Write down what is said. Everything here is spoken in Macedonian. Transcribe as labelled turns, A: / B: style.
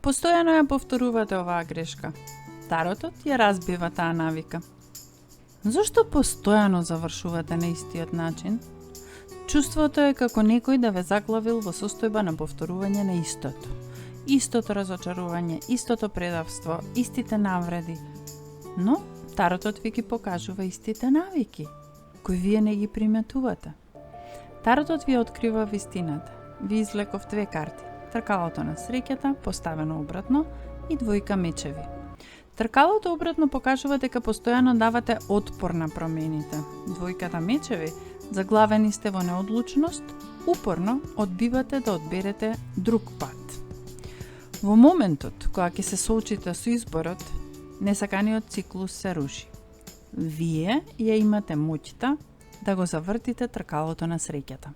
A: Постојано ја повторувате оваа грешка. Таротот ја разбива таа навика. Зошто постојано завршувате на истиот начин? Чувството е како некој да ве заглавил во состојба на повторување на истото. Истото разочарување, истото предавство, истите навреди. Но таротот ви ги покажува истите навики, кои вие не ги приметувате. Таротот ви открива вистината. Ви извлеков две карти. Тркалото на среќата, поставено обратно, и двојка мечеви. Тркалото обратно покажува дека постојано давате отпор на промените. Двојката мечеви, заглавени сте во неодлучност, упорно одбивате да одберете друг пат. Во моментот кога ќе се соочите со изборот, несаканиот циклус се руши. Вие ја имате моќта да го завртите тркалото на среќата.